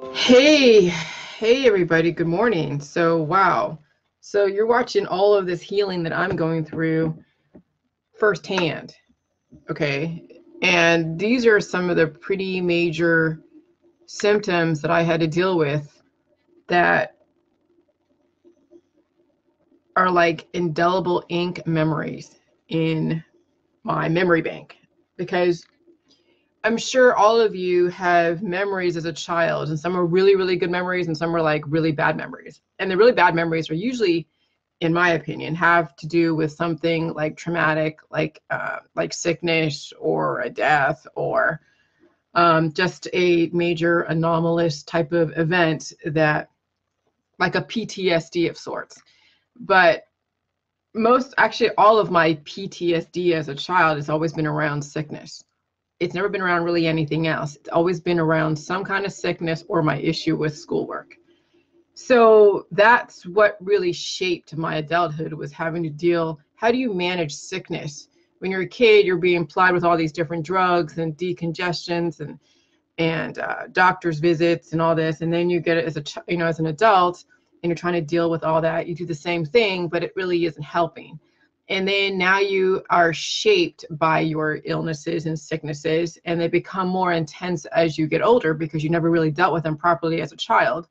Hey everybody, good morning. So, wow. So, you're watching all of this healing that I'm going through firsthand, okay? And these are some of the pretty major symptoms that I had to deal with that are like indelible ink memories in my memory bank. Because I'm sure all of you have memories as a child, and some are really, really good memories, and some are like really bad memories. And the really bad memories are usually, in my opinion, have to do with something like traumatic, like sickness or a death or just a major anomalous type of event that, like a PTSD of sorts. But actually, all of my PTSD as a child has always been around sickness. It's never been around really anything else. It's always been around some kind of sickness or my issue with schoolwork. So that's what really shaped my adulthood, was having to deal. How do you manage sickness? When you're a kid, you're being plied with all these different drugs and decongestions and doctor's visits and all this, and then you get it as as an adult, and you're trying to deal with all that. You do the same thing, but it really isn't helping. And then now you are shaped by your illnesses and sicknesses, and they become more intense as you get older because you never really dealt with them properly as a child.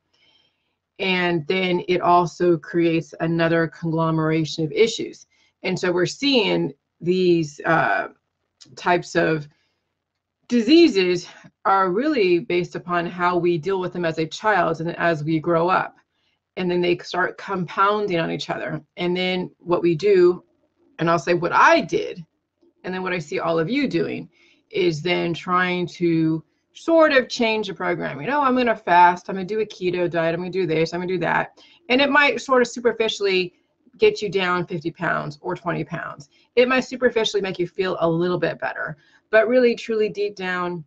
And then it also creates another conglomeration of issues. And so we're seeing these types of diseases are really based upon how we deal with them as a child and as we grow up. And then they start compounding on each other. And then what we do, and I'll say what I did, and then what I see all of you doing, is then trying to sort of change the program. I'm going to fast, I'm going to do a keto diet, I'm going to do this, I'm going to do that. And it might sort of superficially get you down 50 pounds or 20 pounds. It might superficially make you feel a little bit better, but really, truly deep down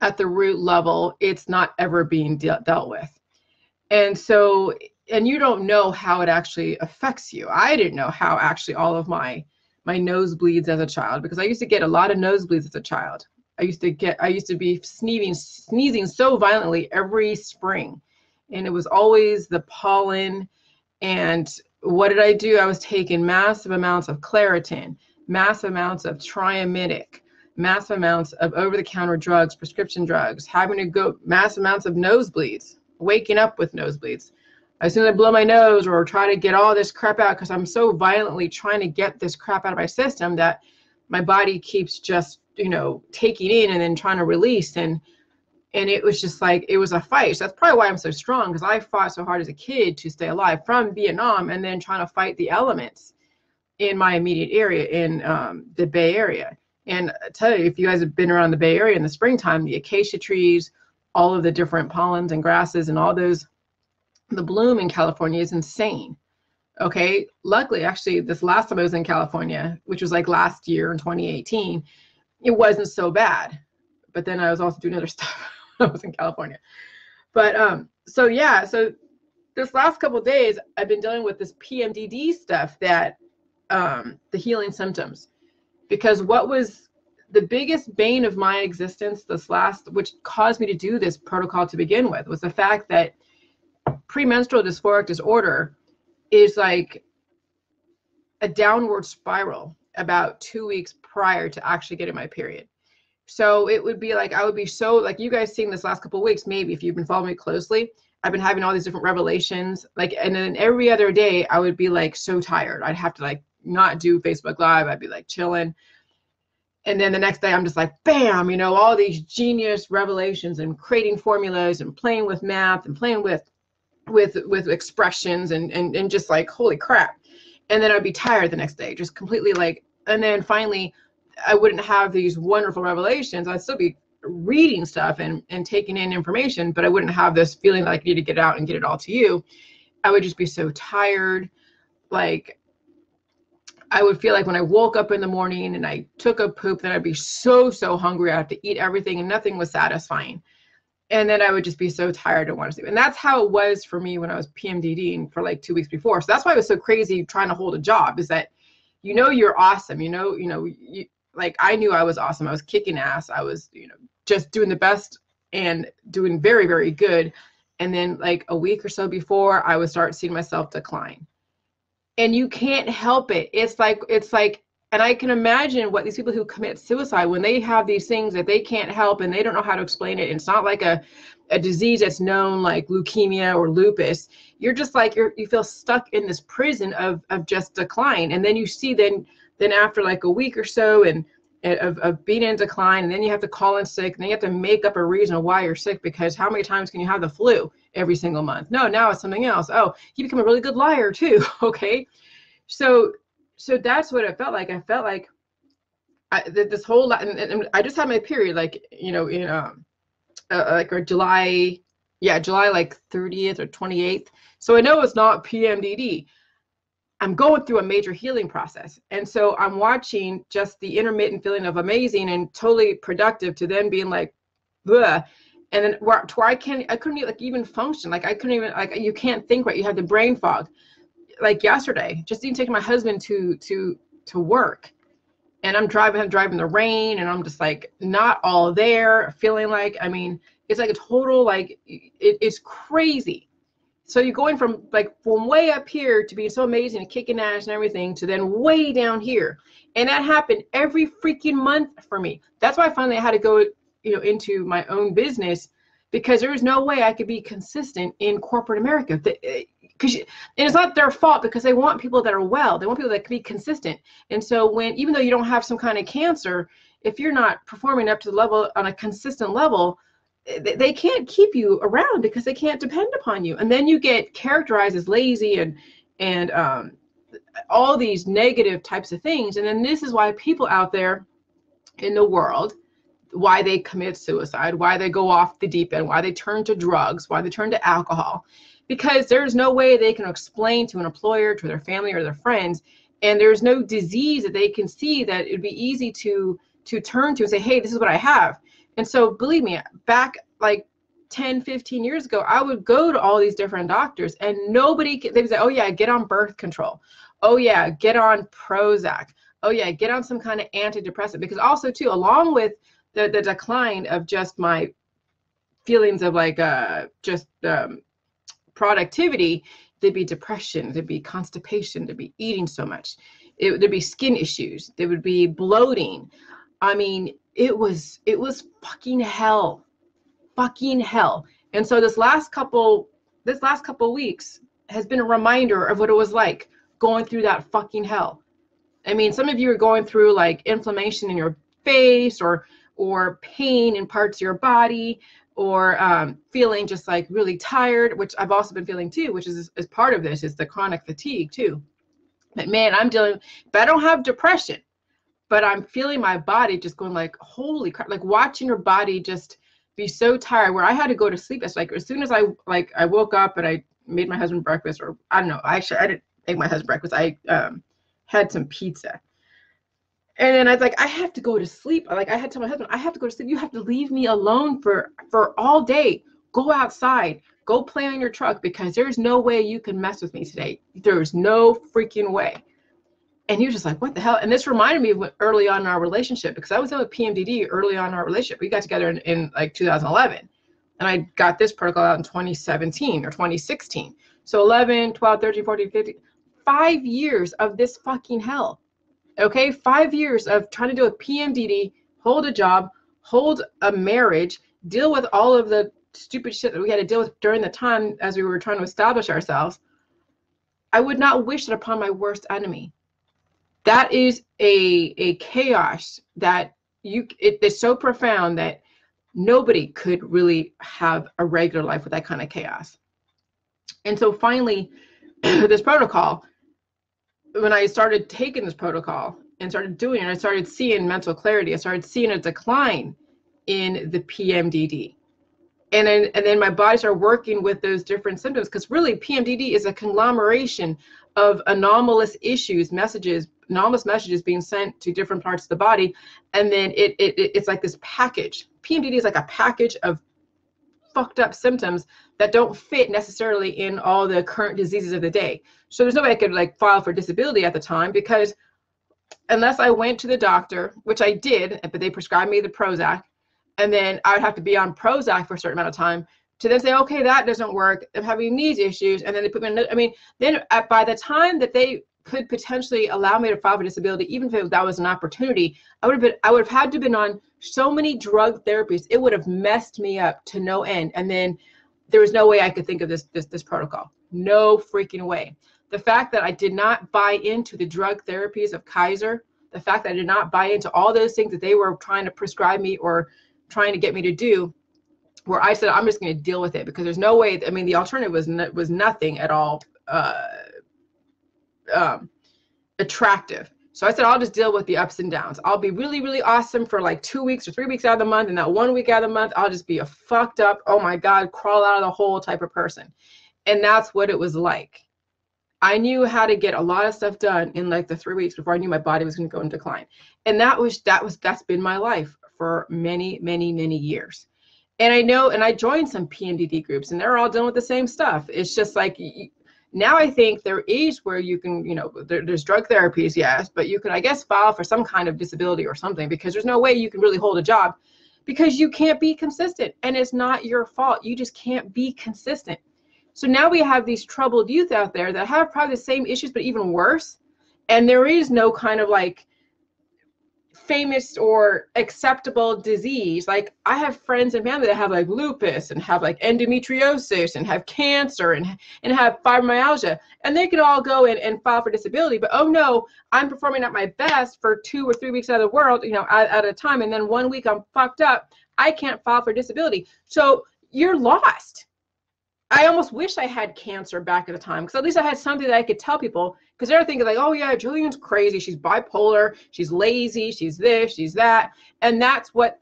at the root level, it's not ever being dealt with. And so, and you don't know how it actually affects you. I didn't know how actually all of my nosebleeds as a child, because I used to get a lot of nosebleeds as a child. I used to be sneezing so violently every spring. And it was always the pollen. And what did I do? I was taking massive amounts of Claritin, massive amounts of Triaminic, massive amounts of over-the-counter drugs, prescription drugs, having to go massive amounts of nosebleeds, waking up with nosebleeds. As soon as I blow my nose or try to get all this crap out, because I'm so violently trying to get this crap out of my system that my body keeps just, taking in and then trying to release. And it was just like, it was a fight. So that's probably why I'm so strong, because I fought so hard as a kid to stay alive from Vietnam and then trying to fight the elements in my immediate area in the Bay Area. And I tell you, if you guys have been around the Bay Area in the springtime, the acacia trees, all of the different pollens and grasses and all those, the bloom in California is insane. Okay. Luckily, actually, this last time I was in California, which was like last year in 2018, it wasn't so bad. But then I was also doing other stuff when I was in California. But so yeah, so this last couple of days, I've been dealing with this PMDD stuff, that the healing symptoms, because what was the biggest bane of my existence which caused me to do this protocol to begin with, was the fact that premenstrual dysphoric disorder is like a downward spiral about 2 weeks prior to actually getting my period. So it would be like, I would be so, like you guys seeing this last couple of weeks, maybe if you've been following me closely, I've been having all these different revelations, like, and then every other day I would be like so tired. I'd have to like not do Facebook Live. I'd be like chilling. And then the next day I'm just like, bam, all these genius revelations and creating formulas and playing with math and playing with expressions and just like, holy crap. And then I'd be tired the next day, just completely like, and then finally I wouldn't have these wonderful revelations. I'd still be reading stuff and taking in information, but I wouldn't have this feeling that I need to get out and get it all to you. I would just be so tired. Like, I would feel like when I woke up in the morning and I took a poop, then I'd be so hungry. I have to eat everything and nothing was satisfying. And then I would just be so tired and want to sleep. And that's how it was for me when I was PMDDing for like 2 weeks before. So that's why it was so crazy trying to hold a job, is that, you're awesome. Like I knew I was awesome. I was kicking ass. I was, just doing the best and doing very, very good. And then like a week or so before, I would start seeing myself decline. And you can't help it. It's like, and I can imagine what these people who commit suicide, when they have these things that they can't help and they don't know how to explain it. It's not like a disease that's known like leukemia or lupus. You're just like, you feel stuck in this prison of just decline. And then you see then after like a week or so and of being in decline, and then you have to call in sick, and then you have to make up a reason of why you're sick, because how many times can you have the flu every single month? No, now it's something else. Oh, you become a really good liar too. Okay. So that's what it felt like. I felt like this whole lot, and I just had my period, like, you know, in like or July like 30th or 28th. So I know it's not PMDD. I'm going through a major healing process. And so I'm watching just the intermittent feeling of amazing and totally productive to then being like, bleh. And then to where I couldn't like even function. Like I couldn't even, like, you can't think right. You have the brain fog. Like yesterday, just even taking my husband to work. And I'm driving the rain, and I'm just like not all there, feeling like, I mean, it's like a total, like, it's crazy. So you're going from way up here to being so amazing and kicking ass and everything to then way down here. And that happened every freaking month for me. That's why finally I had to go, into my own business, because there was no way I could be consistent in corporate America. And it's not their fault, because they want people that are well. They want people that can be consistent. And so even though you don't have some kind of cancer, if you're not performing up to the level on a consistent level, they can't keep you around because they can't depend upon you. And then you get characterized as lazy and all these negative types of things. And then this is why people out there in the world, why they commit suicide, why they go off the deep end, why they turn to drugs, why they turn to alcohol, because there's no way they can explain to an employer, to their family or their friends, and there's no disease that they can see that it'd be easy to turn to and say, hey, this is what I have. And so believe me, back like 10, 15 years ago, I would go to all these different doctors, and they would say, oh yeah, get on birth control. Oh yeah, get on Prozac. Oh yeah, get on some kind of antidepressant. Because also too, along with the decline of just my feelings of like productivity, there'd be depression, there'd be constipation, there'd be eating so much. There'd be skin issues, there would be bloating. I mean, it was fucking hell. And so this last couple weeks has been a reminder of what it was like going through that fucking hell. I mean, some of you are going through like inflammation in your face or pain in parts of your body, or feeling just like really tired, which I've also been feeling too, which is part of this, is the chronic fatigue too. But man, but I don't have depression, but I'm feeling my body just going like, holy crap, like watching your body just be so tired, where I had to go to sleep. It's like, as soon as I woke up and I made my husband breakfast, or I don't know, actually I didn't make my husband breakfast. I had some pizza. And then I was like, I have to go to sleep. Like, I had to tell my husband, I have to go to sleep. You have to leave me alone for all day. Go outside. Go play on your truck, because there's no way you can mess with me today. There's no freaking way. And he was just like, what the hell? And this reminded me of early on in our relationship, because I was with PMDD early on in our relationship. We got together in like 2011. And I got this protocol out in 2017 or 2016. So 11, 12, 13, 14, 15, 5 years of this fucking hell. Okay, 5 years of trying to do a PMDD, hold a job, hold a marriage, deal with all of the stupid shit that we had to deal with during the time as we were trying to establish ourselves. I would not wish it upon my worst enemy. That is a chaos that it's so profound that nobody could really have a regular life with that kind of chaos. And so finally, this protocol, when I started taking this protocol and started doing it, I started seeing mental clarity. I started seeing a decline in the PMDD. And then my body started working with those different symptoms, because really PMDD is a conglomeration of anomalous anomalous messages being sent to different parts of the body. And then it's like this package. PMDD is like a package of fucked up symptoms that don't fit necessarily in all the current diseases of the day. So there's no way I could like file for disability at the time, because unless I went to the doctor, which I did, but they prescribed me the Prozac, And then I would have to be on Prozac for a certain amount of time to then say, okay, that doesn't work. I'm having these issues. And then they put me in, I mean, then by the time that they could potentially allow me to file for disability, even if that was an opportunity, I would have had to have been on so many drug therapies. It would have messed me up to no end. And then there was no way I could think of this protocol. No freaking way. The fact that I did not buy into the drug therapies of Kaiser, the fact that I did not buy into all those things that they were trying to prescribe me or trying to get me to do, where I said, I'm just going to deal with it, because there's no way. I mean, the alternative was nothing at all attractive. So I said, I'll just deal with the ups and downs. I'll be really, really awesome for like 2 weeks or 3 weeks out of the month. And that 1 week out of the month, I'll just be a fucked up, oh my God, crawl out of the hole type of person. And that's what it was like. I knew how to get a lot of stuff done in like the 3 weeks before I knew my body was going to go in decline. And that's been my life for many, many, many years. And I know, and I joined some PMDD groups, and they're all dealing with the same stuff. It's just like, now I think there is where you can, there's drug therapies, yes, but you can, I guess, file for some kind of disability or something, because there's no way you can really hold a job, because you can't be consistent. And it's not your fault. You just can't be consistent. So now we have these troubled youth out there that have probably the same issues, but even worse. And there is no kind of like famous or acceptable disease. Like, I have friends and family that have like lupus and have like endometriosis and have cancer and have fibromyalgia, and they could all go in and file for disability. But oh no, I'm performing at my best for 2 or 3 weeks out of the world, at a time, and then 1 week I'm fucked up. I can't file for disability. So you're lost. I almost wish I had cancer back at the time, because at least I had something that I could tell people, because they're thinking like, oh yeah, Jillian's crazy, she's bipolar, she's lazy, she's this, she's that. And that's why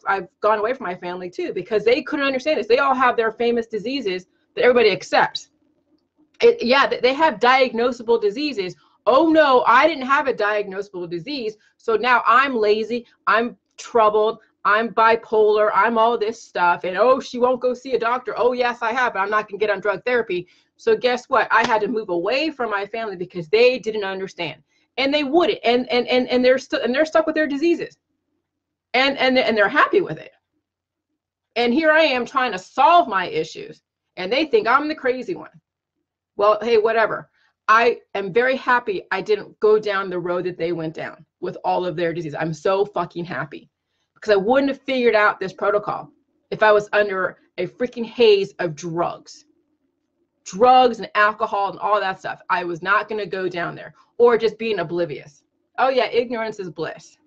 I've gone away from my family too, because they couldn't understand this. They all have their famous diseases that everybody accepts. Yeah, they have diagnosable diseases. Oh no, I didn't have a diagnosable disease, so now I'm lazy, I'm troubled, I'm bipolar, I'm all this stuff, and oh, she won't go see a doctor. Oh yes, I have, but I'm not gonna get on drug therapy. So guess what? I had to move away from my family because they didn't understand, and they wouldn't, and they're stuck with their diseases, and they're happy with it. And here I am trying to solve my issues, and they think I'm the crazy one. Well, hey, whatever. I am very happy I didn't go down the road that they went down with all of their disease. I'm so fucking happy, because I wouldn't have figured out this protocol if I was under a freaking haze of drugs and alcohol and all that stuff. I was not going to go down there, or just being oblivious. Oh yeah, ignorance is bliss.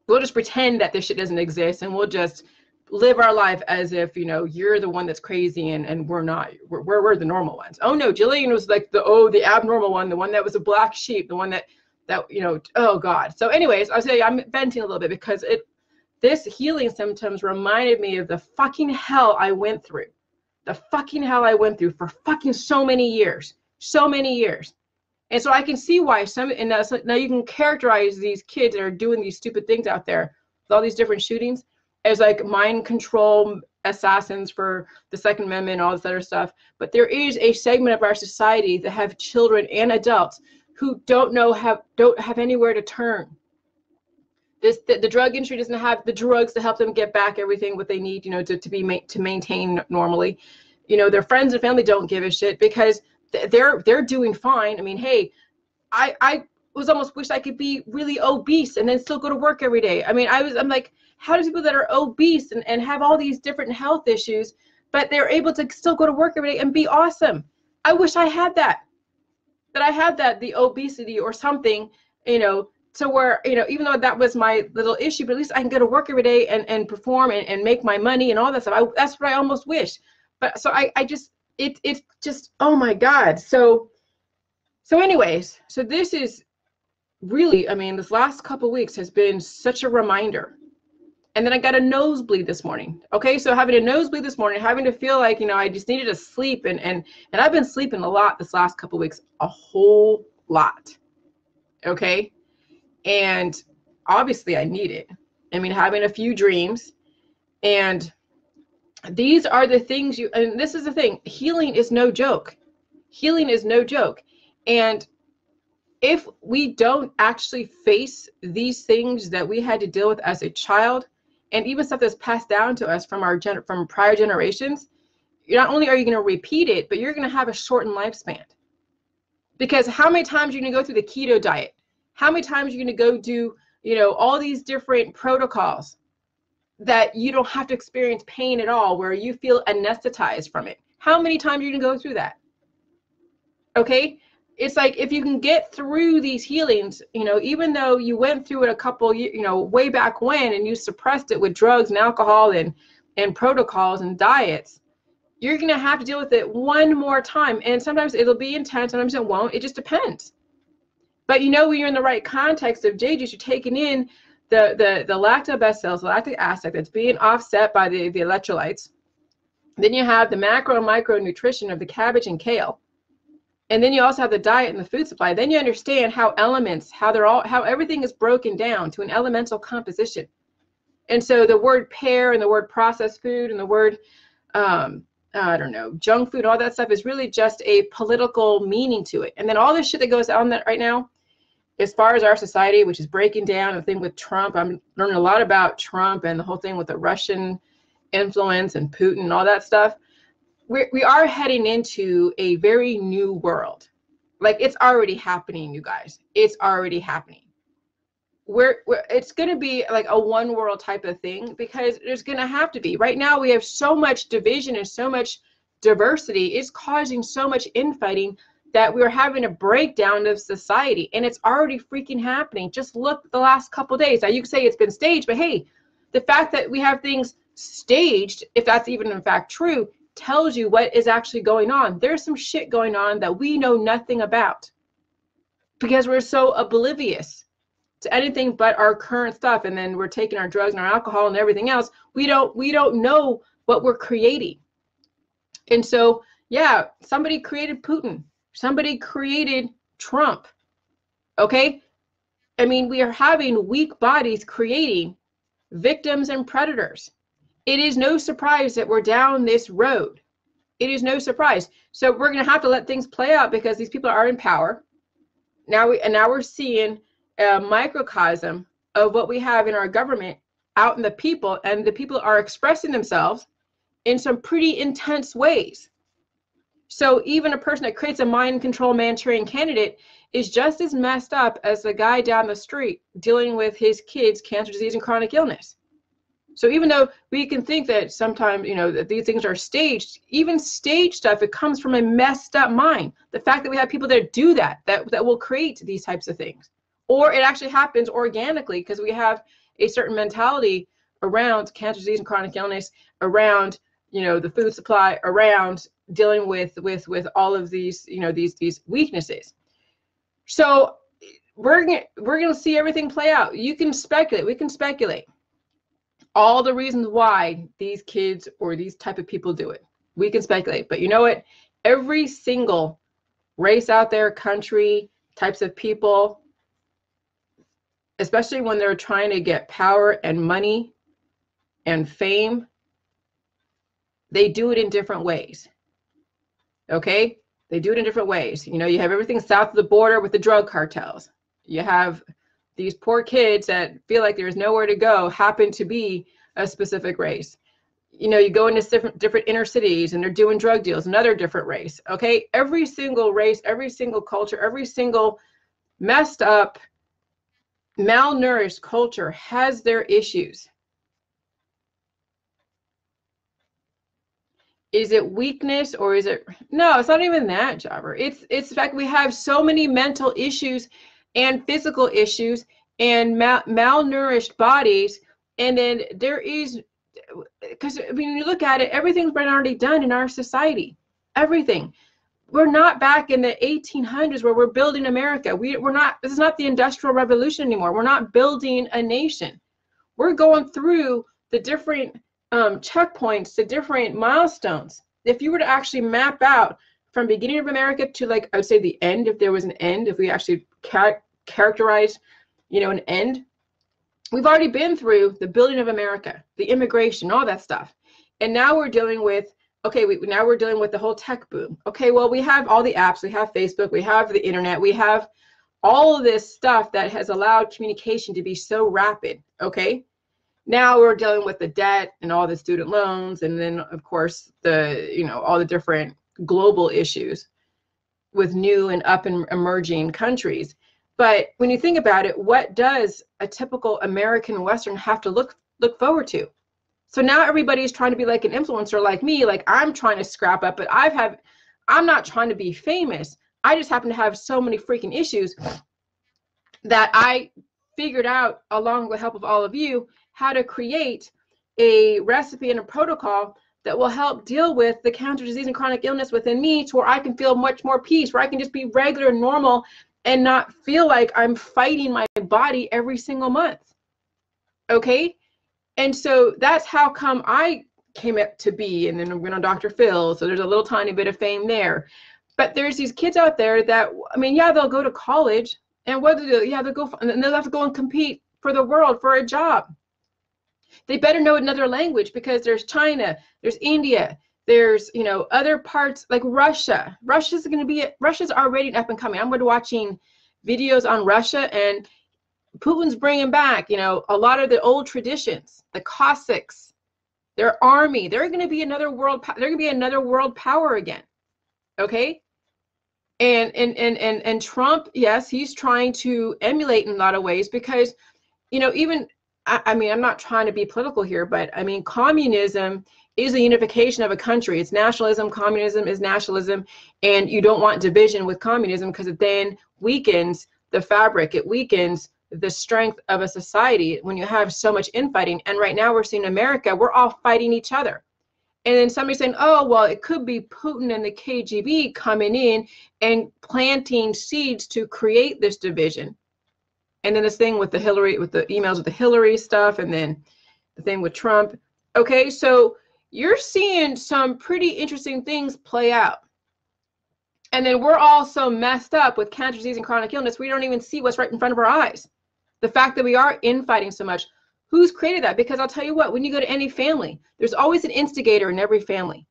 We'll just pretend that this shit doesn't exist, and we'll just live our life as if, you're the one that's crazy and we're not. We're the normal ones. Oh no, Jillian was like the abnormal one, the one that was a black sheep, the one that oh God. So anyways, I'll say I'm venting a little bit, because this healing symptoms reminded me of the fucking hell I went through. The fucking hell I went through for fucking so many years. And so I can see why now you can characterize these kids that are doing these stupid things out there with all these different shootings as like mind control assassins for the Second Amendment and all this other stuff. But there is a segment of our society that have children and adults who don't have anywhere to turn. The drug industry doesn't have the drugs to help them get back everything what they need, to maintain normally. Their friends and family don't give a shit, because they're doing fine. I mean, hey, I was almost wish I could be really obese and then still go to work every day. I mean, I'm like, how do people that are obese and have all these different health issues, but they're able to still go to work every day and be awesome? I wish I had that I had the obesity or something, to where, even though that was my little issue, but at least I can go to work every day and perform and make my money and all that stuff. That's what I almost wish. But so it's just, oh my God. So anyways, so this is really, I mean, this last couple of weeks has been such a reminder. And then I got a nosebleed this morning. Okay, so having a nosebleed this morning, having to feel like, I just needed to sleep. And I've been sleeping a lot this last couple of weeks, a whole lot. Okay. And obviously I need it. I mean, having a few dreams, and these are the things and this is the thing, healing is no joke. And if we don't actually face these things that we had to deal with as a child, and even stuff that's passed down to us from from prior generations, not only are you going to repeat it, but you're going to have a shortened lifespan. Because how many times are you going to go through the keto diet? How many times are you going to go do, all these different protocols that you don't have to experience pain at all, where you feel anesthetized from it? How many times are you going to go through that? Okay? It's like, if you can get through these healings, even though you went through it a couple, way back when, and you suppressed it with drugs and alcohol and protocols and diets, you're going to have to deal with it one more time. And sometimes it'll be intense, sometimes it won't. It just depends. But when you're in the right context of jade juice, you're taking in the lactobacillus, the lactic acid that's being offset by the electrolytes. Then you have the macro and micro nutrition of the cabbage and kale. And then you also have the diet and the food supply. Then you understand how elements, how everything is broken down to an elemental composition. And so the word pair and the word processed food and the word, junk food, all that stuff is really just a political meaning to it. And then all this shit that goes on that right now, as far as our society, which is breaking down, the thing with Trump, I'm learning a lot about Trump and the whole thing with the Russian influence and Putin and all that stuff. We are heading into a very new world. Like, it's already happening, you guys. It's already happening. It's going to be like a one world type of thing, because there's going to have to be. Right now, we have so much division and so much diversity. It's causing so much infighting that we're having a breakdown of society, and it's already freaking happening. Just look the last couple of days. Now, you can say it's been staged, but hey, the fact that we have things staged, if that's even in fact true, tells you what is actually going on. There's some shit going on that we know nothing about, because we're so oblivious to anything but our current stuff. And then we're taking our drugs and our alcohol and everything else. We don't know what we're creating. And so, yeah, somebody created Putin. Somebody created Trump. Okay? I mean, we are having weak bodies creating victims and predators. It is no surprise that we're down this road. It is no surprise. So we're going to have to let things play out, because these people are in power. Now we're seeing a microcosm of what we have in our government out in the people, and the people are expressing themselves in some pretty intense ways. So even a person that creates a mind control Manchurian candidate is just as messed up as the guy down the street dealing with his kids' cancer, disease, and chronic illness. So even though we can think that sometimes, that these things are staged, even staged stuff, it comes from a messed up mind. The fact that we have people that do that will create these types of things. Or it actually happens organically, because we have a certain mentality around cancer, disease, and chronic illness, around, the food supply, around dealing with all of these, these weaknesses. So we're going to see everything play out. You can speculate. We can speculate all the reasons why these kids or these type of people do it. We can speculate. But you know what? Every single race out there, country, types of people, especially when they're trying to get power and money and fame, they do it in different ways. Okay? They do it in different ways. You have everything south of the border with the drug cartels. You have these poor kids that feel like there's nowhere to go, happen to be a specific race. You go into different inner cities and they're doing drug deals, another different race. Okay? Every single race, every single culture, every single messed up, malnourished culture has their issues. Is it weakness, or is it? No, it's not even that, Jobber. It's the fact we have so many mental issues and physical issues and malnourished bodies. And then there is, because when you look at it, everything's been already done in our society. Everything. We're not back in the 1800s where we're building America. We're not. This is not the Industrial Revolution anymore. We're not building a nation. We're going through the different checkpoints, the different milestones. If you were to actually map out from beginning of America to, like, I would say the end, if there was an end, if we actually characterize, an end, we've already been through the building of America, the immigration, all that stuff. And now we're dealing with, now we're dealing with the whole tech boom. Okay, well, we have all the apps, we have Facebook, we have the internet, we have all of this stuff that has allowed communication to be so rapid, okay? Now we're dealing with the debt and all the student loans, and then of course all the different global issues with new and up and emerging countries. But when you think about it, what does a typical American Western have to look forward to? So now everybody's trying to be like an influencer like me, like I'm trying to scrap up, but I'm not trying to be famous. I just happen to have so many freaking issues that I figured out, along with the help of all of you, how to create a recipe and a protocol that will help deal with the cancer, disease, and chronic illness within me, to where I can feel much more peace, where I can just be regular and normal and not feel like I'm fighting my body every single month. Okay? And so that's how come I came up to be, and then I went on Dr. Phil, so there's a little tiny bit of fame there. But there's these kids out there that, I mean, yeah, they'll go to college, and what do they do? Yeah, they'll go, and then they'll have to go and compete for the world for a job. They better know another language, because there's China, there's India, there's, other parts like Russia. Russia's already up and coming. I'm watching videos on Russia, and Putin's bringing back, a lot of the old traditions, the Cossacks, their army. They're going to be another world. They're going to be another world power again. Okay. And Trump, yes, he's trying to emulate in a lot of ways, because, even, I mean, I'm not trying to be political here, but I mean, communism is a unification of a country. It's nationalism. Communism is nationalism. And you don't want division with communism, because it then weakens the fabric. It weakens the strength of a society when you have so much infighting. And right now we're seeing America, we're all fighting each other. And then somebody's saying, oh, well, it could be Putin and the KGB coming in and planting seeds to create this division. And then this thing with the Hillary, with the emails with the Hillary stuff, and then the thing with Trump. Okay, so you're seeing some pretty interesting things play out. And then we're all so messed up with cancer, disease, and chronic illness, we don't even see what's right in front of our eyes. The fact that we are infighting so much. Who's created that? Because I'll tell you what, when you go to any family, there's always an instigator in every family.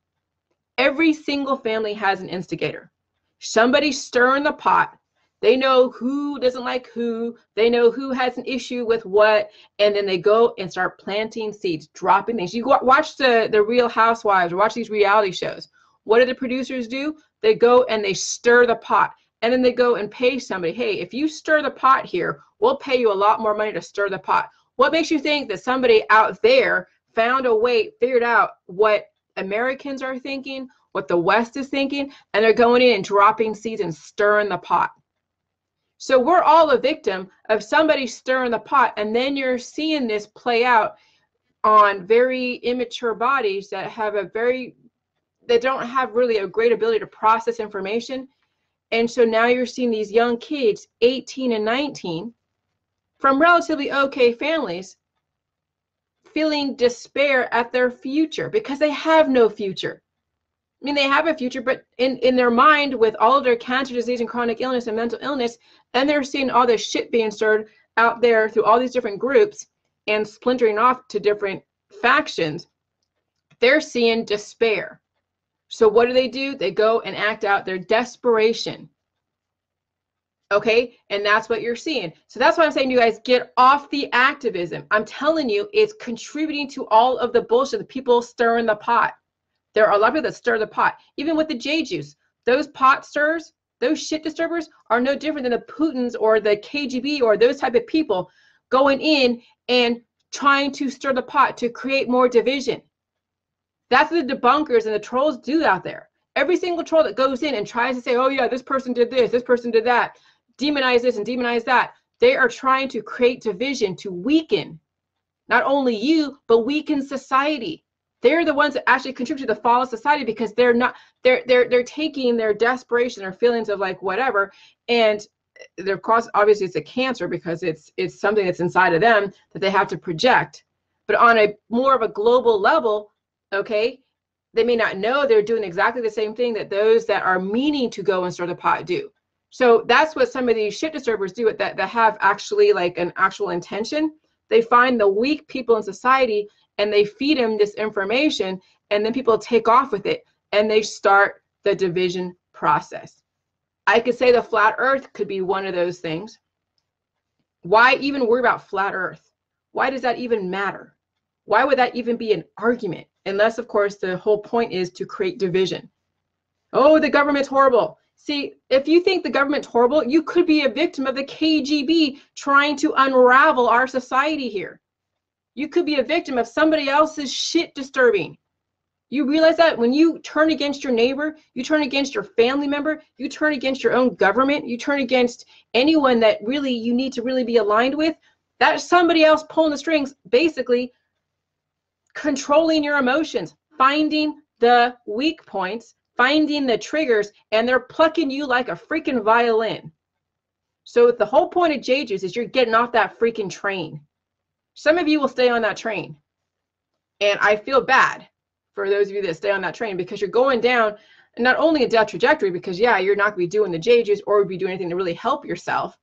Every single family has an instigator. Somebody stirring the pot. They know who doesn't like who. They know who has an issue with what. And then they go and start planting seeds, dropping things. You watch the Real Housewives, or watch these reality shows. What do the producers do? They go and they stir the pot. And then they go and pay somebody, hey, if you stir the pot here, we'll pay you a lot more money to stir the pot. What makes you think that somebody out there found a way, figured out what Americans are thinking, what the West is thinking, and they're going in and dropping seeds and stirring the pot? So we're all a victim of somebody stirring the pot, and then you're seeing this play out on very immature bodies that don't have really a great ability to process information. And so now you're seeing these young kids, 18 and 19, from relatively okay families, feeling despair at their future, because they have no future. I mean, they have a future, but in their mind, with all of their cancer, disease, and chronic illness and mental illness, and they're seeing all this shit being stirred out there through all these different groups and splintering off to different factions, they're seeing despair. So what do? They go and act out their desperation. Okay, and that's what you're seeing. So that's why I'm saying, you guys, get off the activism. I'm telling you, it's contributing to all of the bullshit, the people stirring the pot. There are a lot of people that stir the pot. Even with the J juice, those pot stirrers, those shit disturbers are no different than the Putins or the KGB or those type of people going in and trying to stir the pot to create more division. That's what the debunkers and the trolls do out there. Every single troll that goes in and tries to say, oh yeah, this person did this person did that, demonize this and demonize that, they are trying to create division to weaken not only you, but weaken society. They're the ones that actually contribute to the fall of society, because they're taking their desperation or feelings of like whatever, and their cause, obviously it's a cancer, because it's something that's inside of them that they have to project. But on a more of a global level, okay, they may not know they're doing exactly the same thing that those that are meaning to go and stir the pot do. So that's what some of these shit disturbers do, that have actually like an actual intention. They find the weak people in society and they feed them this information, and then people take off with it and they start the division process. I could say the flat earth could be one of those things. Why even worry about flat earth? Why does that even matter? Why would that even be an argument? Unless, of course, the whole point is to create division. Oh, the government's horrible. See, if you think the government's horrible, you could be a victim of the KGB trying to unravel our society here. You could be a victim of somebody else's shit disturbing. You realize that when you turn against your neighbor, you turn against your family member, you turn against your own government, you turn against anyone that really you need to really be aligned with, that's somebody else pulling the strings, basically controlling your emotions, finding the weak points, finding the triggers, and they're plucking you like a freaking violin. So the whole point of J-Juice is you're getting off that freaking train. Some of you will stay on that train. And I feel bad for those of you that stay on that train, because you're going down not only a death trajectory, because yeah, you're not going to be doing the J-Juice or be doing anything to really help yourself,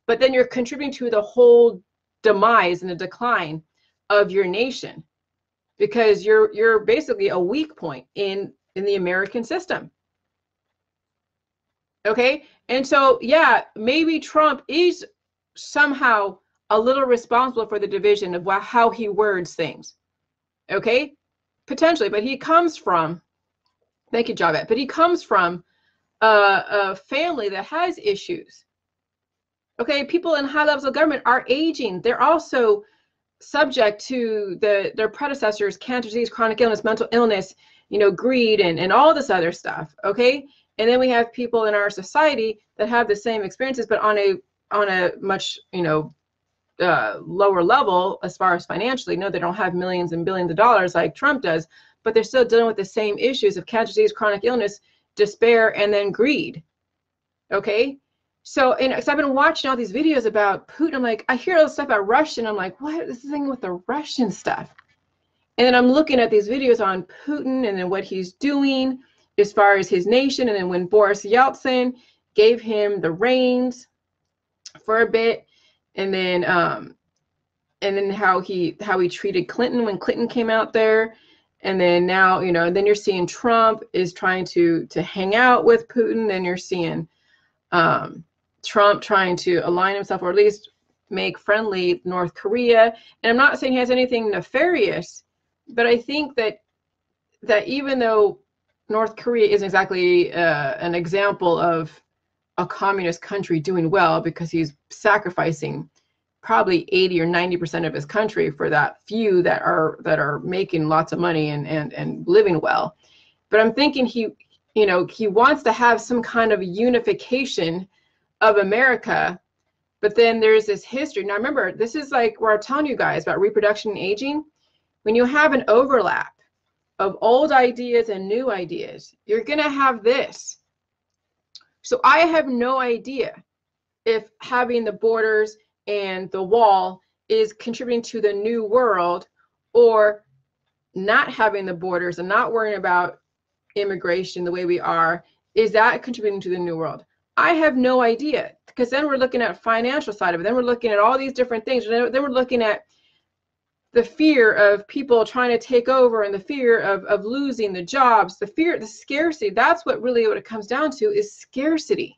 but then you're contributing to the whole demise and the decline of your nation, because you're basically a weak point in the American system. Okay, and so yeah, maybe Trump is somehow a little responsible for the division of how he words things. Okay, potentially, but he comes from, thank you, Javette, but he comes from a family that has issues. Okay, people in high levels of government are aging. They're also subject to their predecessors, cancer, disease, chronic illness, mental illness, greed, and all this other stuff. Okay, and then we have people in our society that have the same experiences, but on a much lower level as far as financially. No, they don't have millions and billions of dollars like Trump does, but they're still dealing with the same issues of cancer, disease, chronic illness, despair, and then greed. Okay, so I've been watching all these videos about Putin. I'm like, I hear all this stuff about Russia, and I'm like, what is the thing with the Russian stuff? And then I'm looking at these videos on Putin and then what he's doing as far as his nation. And then when Boris Yeltsin gave him the reins for a bit, and then how he treated Clinton when Clinton came out there, and then now then you're seeing Trump is trying to hang out with Putin, and you're seeing Trump trying to align himself, or at least make friendly North Korea. And I'm not saying he has anything nefarious, but I think that even though North Korea isn't exactly an example of a communist country doing well, because he's sacrificing probably 80 or 90% of his country for that few that are making lots of money and living well. But I'm thinking he wants to have some kind of unification of America. But then there's this history. Now remember, this is like where I'm telling you guys about reproduction and aging. When you have an overlap of old ideas and new ideas, you're going to have this. So I have no idea if having the borders and the wall is contributing to the new world, or not having the borders and not worrying about immigration the way we are, is that contributing to the new world? I have no idea, because then we're looking at financial side of it. Then we're looking at all these different things. Then we're looking at the fear of people trying to take over, and the fear of losing the jobs, the fear, the scarcity. That's what it comes down to, is scarcity.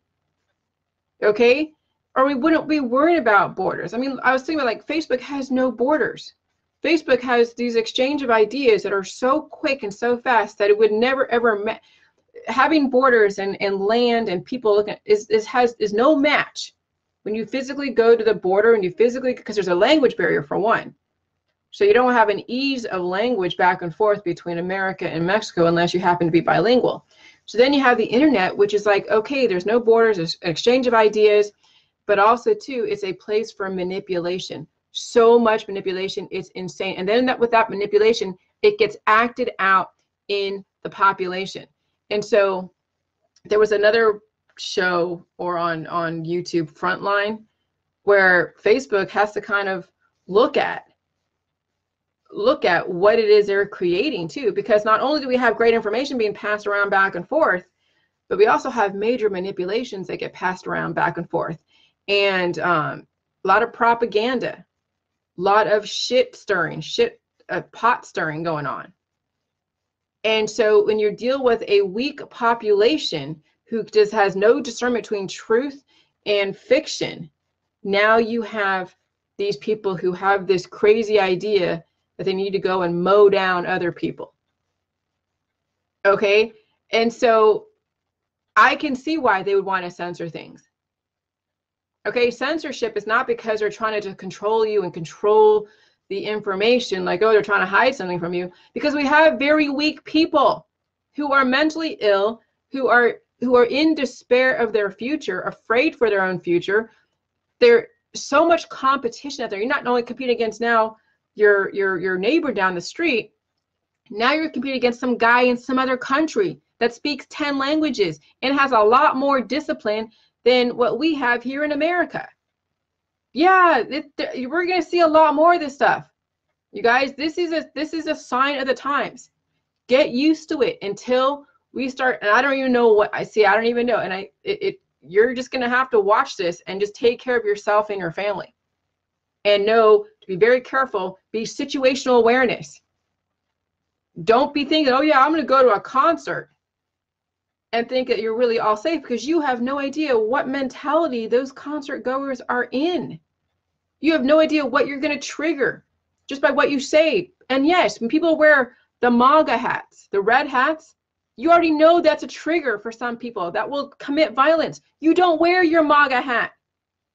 Okay? Or we wouldn't be worried about borders. I mean, I was thinking about, like, Facebook has no borders. Facebook has these exchange of ideas that are so quick and so fast that it would never ever having borders and land and people looking is no match when you physically go to the border, and you physically, because there's a language barrier for one. So you don't have an ease of language back and forth between America and Mexico unless you happen to be bilingual. So then you have the internet, which is like, okay, there's no borders, there's an exchange of ideas, but also too, it's a place for manipulation. So much manipulation, it's insane. And then with that manipulation, it gets acted out in the population. And so there was another show or on YouTube, Frontline, where Facebook has to kind of look at what it is they're creating too, because not only do we have great information being passed around back and forth, but we also have major manipulations that get passed around back and forth, and a lot of propaganda, a lot of pot stirring going on. And so when you deal with a weak population who just has no discernment between truth and fiction. Now you have these people who have this crazy idea that they need to go and mow down other people. Okay? And so I can see why they would want to censor things. Okay? Censorship is not because they're trying to control you and control the information, like, oh, they're trying to hide something from you, because we have very weak people who are mentally ill, who are in despair of their future, afraid for their own future. There's so much competition out there. You're not only competing against now your neighbor down the street, now you're competing against some guy in some other country that speaks 10 languages and has a lot more discipline than what we have here in America. Yeah, we're going to see a lot more of this stuff. You guys, this is a sign of the times. Get used to it until we start. And I don't even know what I see. I don't even know. And you're just going to have to watch this and just take care of yourself and your family. And know to be very careful. Be situational awareness. Don't be thinking, oh yeah, I'm going to go to a concert and think that you're really all safe, because you have no idea what mentality those concert goers are in. You have no idea what you're going to trigger just by what you say. And yes, when people wear the MAGA hats, the red hats, you already know that's a trigger for some people that will commit violence. You don't wear your MAGA hat.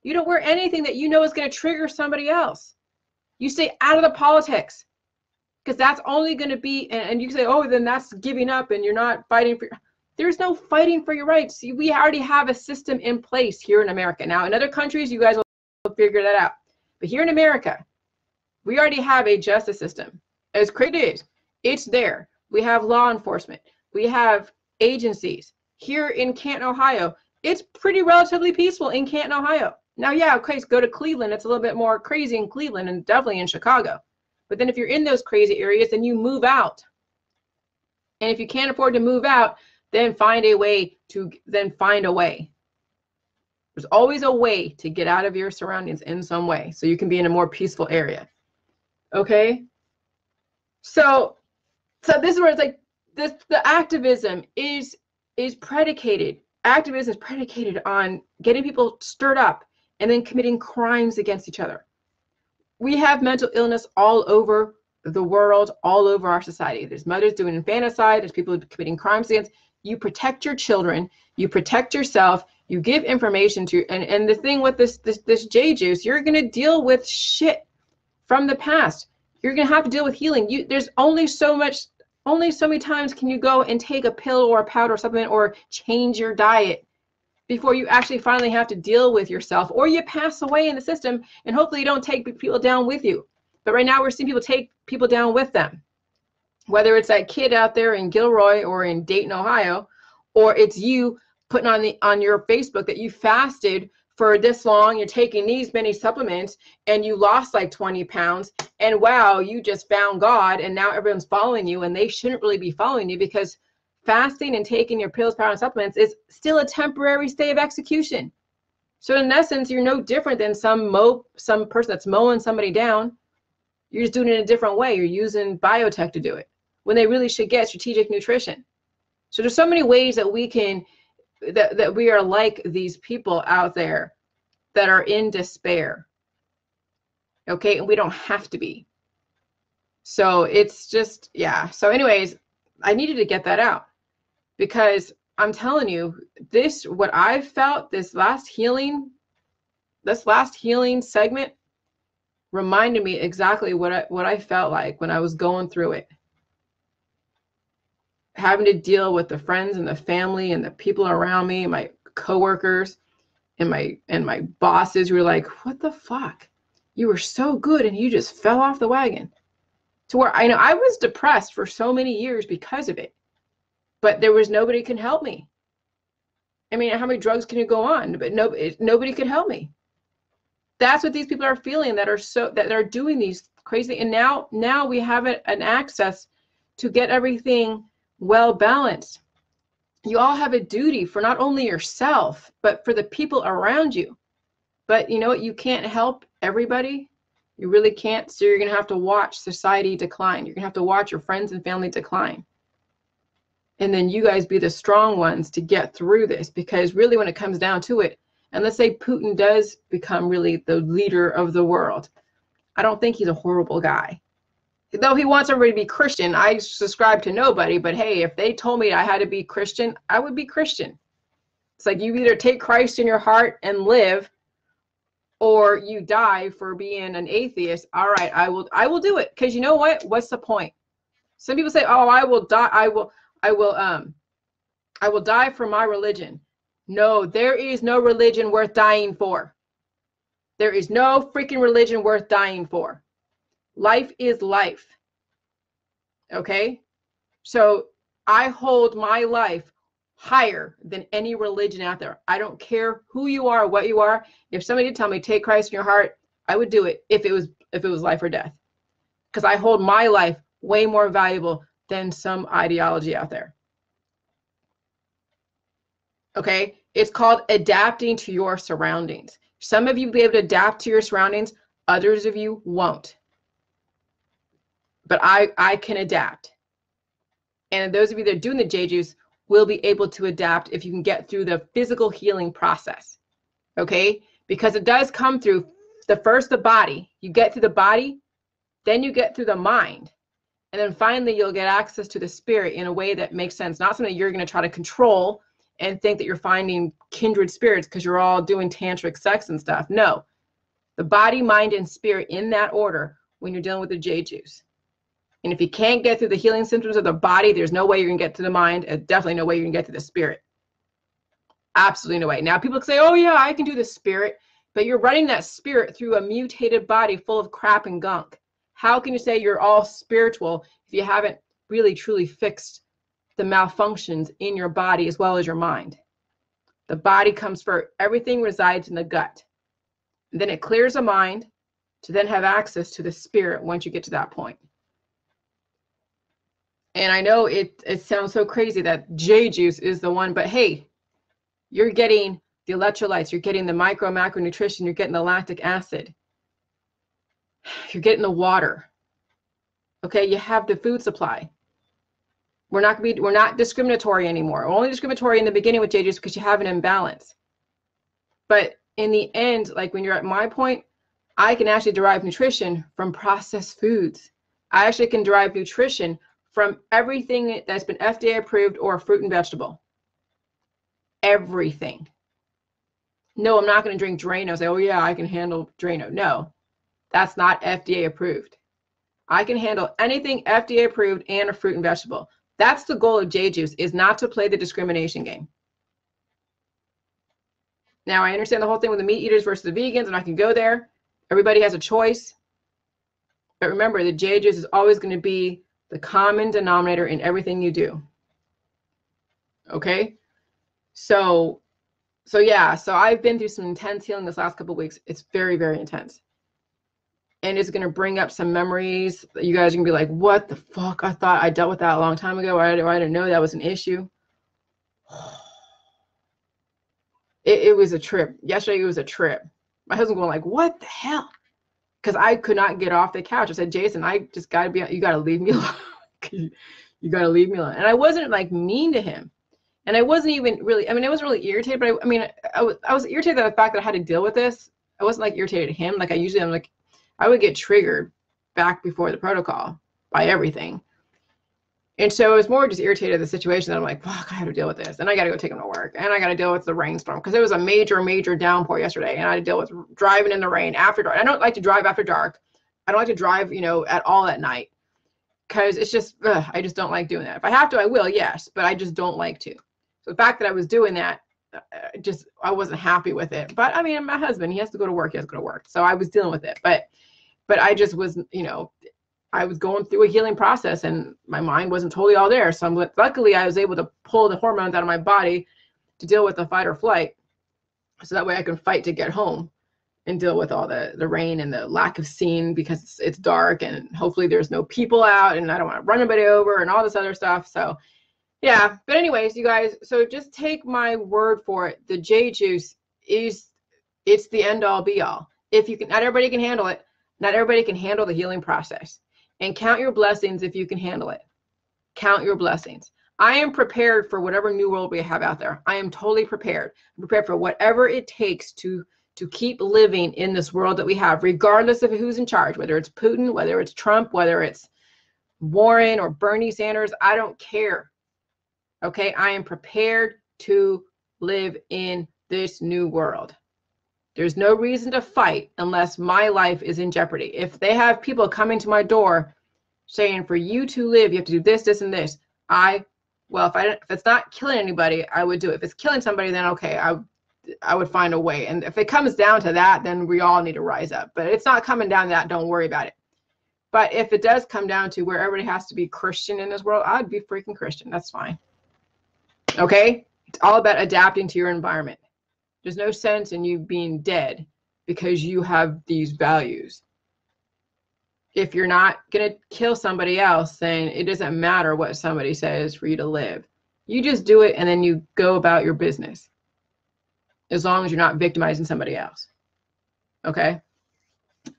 You don't wear anything that you know is going to trigger somebody else. You stay out of the politics, because that's only going to be, and you can say, oh, then that's giving up and you're not fighting for. There's no fighting for your rights. We already have a system in place here in America. Now, in other countries, you guys will figure that out. But here in America, we already have a justice system. As great as it is, it's there. We have law enforcement. We have agencies. Here in Canton, Ohio, it's pretty relatively peaceful in Canton, Ohio. Now, yeah, okay, so go to Cleveland. It's a little bit more crazy in Cleveland and definitely in Chicago. But then if you're in those crazy areas, then you move out. And if you can't afford to move out, then find a way. There's always a way to get out of your surroundings in some way, so you can be in a more peaceful area. Okay? So this is where it's like the activism is predicated. Activism is predicated on getting people stirred up and then committing crimes against each other. We have mental illness all over the world, all over our society. There's mothers doing infanticide. There's people committing crimes against. You protect your children. You protect yourself. You give information to, and the thing with this J juice, you're going to deal with shit from the past. You're going to have to deal with healing. There's only so many times can you go and take a pill or a powder or supplement or change your diet before you actually finally have to deal with yourself, or you pass away in the system, and hopefully you don't take people down with you. But right now we're seeing people take people down with them. Whether it's that kid out there in Gilroy or in Dayton, Ohio, or it's you putting on your Facebook that you fasted for this long, you're taking these many supplements, and you lost like 20 pounds, and wow, you just found God, and now everyone's following you, and they shouldn't really be following you, because fasting and taking your pills, powder, and supplements is still a temporary stay of execution. So in essence, you're no different than some person that's mowing somebody down. You're just doing it in a different way. You're using biotech to do it, when they really should get strategic nutrition. So there's so many ways that we can, that we are like these people out there that are in despair. Okay, and we don't have to be. So it's just, yeah. So anyways, I needed to get that out, because I'm telling you, what I've felt this last healing segment reminded me exactly what I felt like when I was going through it. Having to deal with the friends and the family and the people around me, my coworkers and my bosses who were like, what the fuck? You were so good and you just fell off the wagon. To where I know I was depressed for so many years because of it. But there was nobody who can help me. I mean, how many drugs can you go on? But nobody could help me. That's what these people are feeling, that are doing these crazy. And now we have an access to get everything well balanced. You all have a duty for not only yourself, but for the people around you. But you know what? You can't help everybody. You really can't. So you're going to have to watch society decline. You're going to have to watch your friends and family decline. And then you guys be the strong ones to get through this. Because really, when it comes down to it, and let's say Putin does become really the leader of the world, I don't think he's a horrible guy. Though he wants everybody to be Christian, I subscribe to nobody. But hey, if they told me I had to be Christian, I would be Christian. It's like you either take Christ in your heart and live, or you die for being an atheist. All right, I will do it. Because you know what? What's the point? Some people say, oh, I will die. I will die for my religion. No, there is no religion worth dying for. There is no freaking religion worth dying for. Life is life. Okay? So I hold my life higher than any religion out there. I don't care who you are, what you are. If somebody did tell me take Christ in your heart, I would do it if it was life or death. Because I hold my life way more valuable than some ideology out there. Okay? It's called adapting to your surroundings. Some of you will be able to adapt to your surroundings, others of you won't. But I can adapt. And those of you that are doing the J Juice will be able to adapt if you can get through the physical healing process. Okay? Because it does come through the body. You get through the body, then you get through the mind. And then finally you'll get access to the spirit in a way that makes sense. Not something you're going to try to control and think that you're finding kindred spirits because you're all doing tantric sex and stuff. No. The body, mind, and spirit in that order when you're dealing with the J Juice. And if you can't get through the healing symptoms of the body, there's no way you're going to get to the mind. And definitely no way you're going to get to the spirit. Absolutely no way. Now, people say, oh, yeah, I can do the spirit. But you're running that spirit through a mutated body full of crap and gunk. How can you say you're all spiritual if you haven't really, truly fixed the malfunctions in your body as well as your mind? The body comes first. Everything resides in the gut. And then it clears the mind to then have access to the spirit once you get to that point. And I know it sounds so crazy that J Juice is the one, but hey, you're getting the electrolytes, you're getting the micro macronutrition, you're getting the lactic acid, you're getting the water. Okay, you have the food supply. We're not discriminatory anymore. We're only discriminatory in the beginning with J Juice because you have an imbalance. But in the end, like when you're at my point, I can actually derive nutrition from processed foods. I actually can derive nutrition from everything that's been FDA approved or fruit and vegetable. Everything. No, I'm not going to drink Drano. Say, oh yeah, I can handle Drano. No, that's not FDA approved. I can handle anything FDA approved and a fruit and vegetable. That's the goal of J Juice, is not to play the discrimination game. Now, I understand the whole thing with the meat eaters versus the vegans, and I can go there. Everybody has a choice. But remember, the J Juice is always going to be the common denominator in everything you do. Okay? So yeah, so I've been through some intense healing this last couple of weeks. It's very, very intense. And it's going to bring up some memories. You guys are going to be like, what the fuck? I thought I dealt with that a long time ago, or I didn't know that was an issue. It was a trip. Yesterday, it was a trip. My husband going like, what the hell? Because I could not get off the couch. I said, Jason, I just got to be, you got to leave me alone. You got to leave me alone. And I wasn't like mean to him. And I wasn't even really, I wasn't really irritated, but I was irritated at the fact that I had to deal with this. I wasn't like irritated at him. Like I usually am, like, I would get triggered back before the protocol by everything. And so it was more just irritated at the situation that I'm like, fuck, I have to deal with this. And I got to go take him to work. And I got to deal with the rainstorm because it was a major, major downpour yesterday. And I had to deal with driving in the rain after dark. I don't like to drive after dark. I don't like to drive, at all at night because it's just, I just don't like doing that. If I have to, I will, yes, but I just don't like to. So the fact that I was doing that, I wasn't happy with it. But my husband, he has to go to work. He has to go to work. So I was dealing with it. But I just was, I was going through a healing process and my mind wasn't totally all there. So luckily I was able to pull the hormones out of my body to deal with the fight or flight. So that way I can fight to get home and deal with all the rain and the lack of seeing because it's dark and hopefully there's no people out and I don't want to run anybody over and all this other stuff. So yeah, but anyways, you guys, so just take my word for it. The J Juice it's the end all be all. If you can, not everybody can handle it. Not everybody can handle the healing process. And count your blessings if you can handle it. Count your blessings. I am prepared for whatever new world we have out there. I am totally prepared. I'm prepared for whatever it takes to keep living in this world that we have, regardless of who's in charge, whether it's Putin, whether it's Trump, whether it's Warren or Bernie Sanders. I don't care. Okay, I am prepared to live in this new world. There's no reason to fight unless my life is in jeopardy. If they have people coming to my door saying, for you to live, you have to do this, this, and this, well, if it's not killing anybody, I would do it. If it's killing somebody, then okay, I would find a way. And if it comes down to that, then we all need to rise up. But it's not coming down to that. Don't worry about it. But if it does come down to where everybody has to be Christian in this world, I'd be freaking Christian. That's fine. Okay? It's all about adapting to your environment. There's no sense in you being dead because you have these values. If you're not going to kill somebody else, then it doesn't matter what somebody says for you to live. You just do it and then you go about your business. As long as you're not victimizing somebody else. Okay?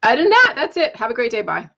Other than that, that's it. Have a great day. Bye.